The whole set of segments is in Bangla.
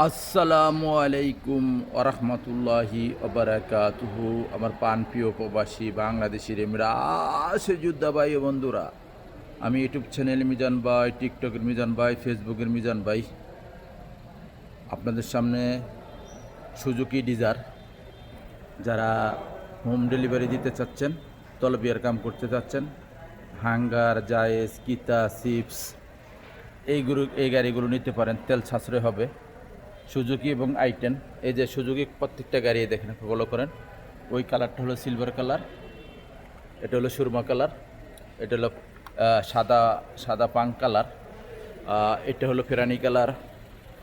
আসসালামু আলাইকুম ওরহমতুল্লাহি ওবারাকাতুহু। আমার প্রাণপ্রিয় প্রবাসী বাংলাদেশি রেমিরা সে যোদ্ধা ভাই ও বন্ধুরা, আমি ইউটিউব চ্যানেল মিজান ভাই, টিকটকের মিজান ভাই, ফেসবুকের মিজান ভাই আপনাদের সামনে সুজুকি ডিজার যারা হোম ডেলিভারি দিতে চাচ্ছেন, তলবিয়ার কাম করতে চাচ্ছেন, হাঙ্গার, জায়েজ, কিতা, চিপস এই গাড়িগুলো নিতে পারেন। তেল সাশ্রয় হবে। সুজুকি এবং আই10, এই যে সুজুকি প্রত্যেকটা গাড়ি দেখেন, ফলো করেন। ওই কালারটা হলো সিলভার কালার, এটা হলো সুরমা কালার, এটা হলো সাদা সাদা পাং কালার, এটা হলো ফেরানি কালার।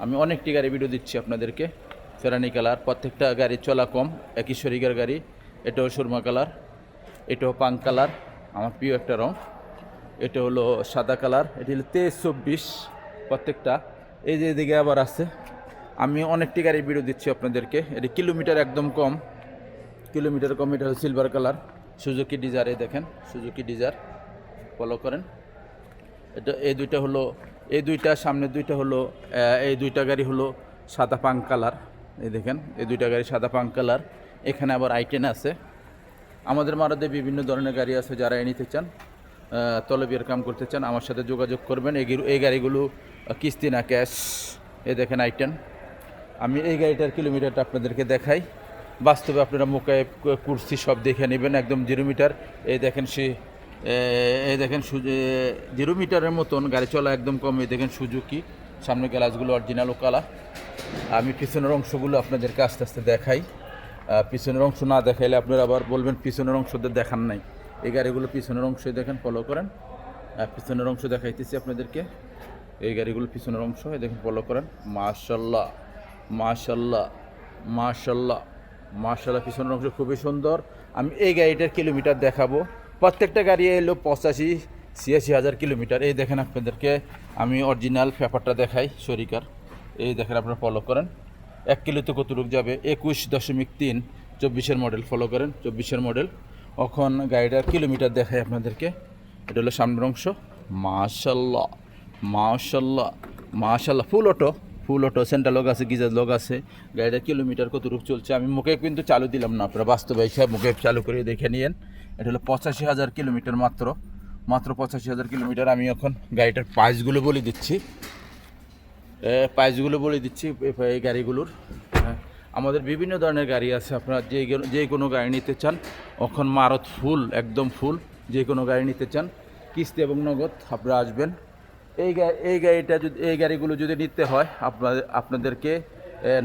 আমি অনেকটি গাড়ি ভিডিও দিচ্ছি আপনাদেরকে। ফেরানি কালার, প্রত্যেকটা গাড়ি চলা কম, একই শরিকের গাড়ি। এটাও সুরমা কালার, এটাও পাং কালার, আমার প্রিয় একটা রং। এটা হলো সাদা কালার, এটি হলো 23-24 প্রত্যেকটা। এই যে এদিকে আবার আছে, আমি অনেকটি গাড়ি ভিডিও দিচ্ছি আপনাদেরকে। এটি কিলোমিটার একদম কম, কিলোমিটার কম। এটা হলো সিলভার কালার, সুজুকি ডিজার। এই দেখেন সুজুকি ডিজার, ফলো করেন। এটা এই দুইটা সামনের দুইটা হলো, এই দুইটা গাড়ি হলো সাদা পাং কালার। এই দেখেন এই দুইটা গাড়ি সাদা পাং কালার। এখানে আবার আই10 আছে। আমাদের মারাদে বিভিন্ন ধরনের গাড়ি আছে। যারা নিতে চান, তলবিয়ার কাম করতে চান, আমার সাথে যোগাযোগ করবেন। এই গাড়িগুলো কিস্তি না ক্যাশ। এই দেখেন আই10। আমি এই গাড়িটার কিলোমিটারটা আপনাদেরকে দেখাই। বাস্তবে আপনারা মোকায় কুর্সি সব দেখে নেবেন, একদম 0 মিটার। এই দেখেন এই দেখেন 0 মিটারের মতন গাড়ি চলা একদম কম। এই দেখেন সুজুকি, সামনে গ্লাসগুলো অরিজিনাল কালা। আমি পিছনের অংশগুলো আপনাদেরকে আস্তে আস্তে দেখাই। পিছনের অংশ না দেখাইলে আপনারা আবার বলবেন পিছনের অংশদের দেখান নাই। এই গাড়িগুলো পিছনের অংশই দেখেন, ফলো করেন। পিছনের অংশ দেখাইতেছি আপনাদেরকে। এই গাড়িগুলো পিছনের অংশ, এই দেখেন, ফলো করেন। মাশাল্লাহ মাশাল্লাহ মাশাল্লাহ মাশাল্লাহ, পিছনের অংশ খুবই সুন্দর। আমি এই গাড়িটার কিলোমিটার দেখাবো। প্রত্যেকটা গাড়ি এলো 85-86 হাজার কিলোমিটার। এই দেখেন আপনাদেরকে আমি অরিজিনাল পেপারটা দেখাই শরিকার। এই দেখেন, আপনারা ফলো করেন। 1 কিলোতে কতটুকু যাবে? 21.3, 24-এর মডেল। ফলো করেন, 24-এর মডেল। এখন গাড়িটার কিলোমিটার দেখাই আপনাদেরকে। এটা হলো সামনের অংশ। মাশাল্লাহ মাশাল্লাহ মাশাল্লাহ, ফুল অটো সেন্টার লগ আছে, গিজার লগ আছে। গাড়িটার কিলোমিটার কতটুকু চলছে আমি মুখে কিন্তু চালু দিলাম না, আপনারা বাস্তবে মুখে চালু করে দেখে নিয়েন। এটা হলো 85,000 কিলোমিটার, মাত্র 85,000 কিলোমিটার। আমি এখন গাড়িটার প্রাইসগুলো বলে দিচ্ছি, এই গাড়িগুলোর। আমাদের বিভিন্ন ধরনের গাড়ি আছে। আপনারা যে কোনো গাড়ি নিতে চান, এখন মারত ফুল, একদম ফুল। যে কোনো গাড়ি নিতে চান, কিস্তি এবং নগদ, আপনারা আসবেন। এই গাড়িগুলো যদি নিতে হয় আপনাদেরকে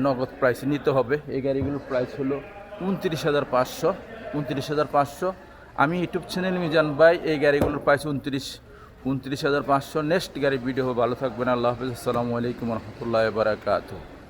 নগদ প্রাইসে নিতে হবে। এই গাড়িগুলোর প্রাইস হলো 29,500। আমি ইউটিউব চ্যানেল মিজান ভাই, এই গাড়িগুলোর প্রাইস 29,500। নেক্সট গাড়ি ভিডিও হবে। ভালো থাকবেন, আল্লাহ হাফিজ, আসসালামু আলাইকুম রহমতুল্লাহ বারাকাতুহু।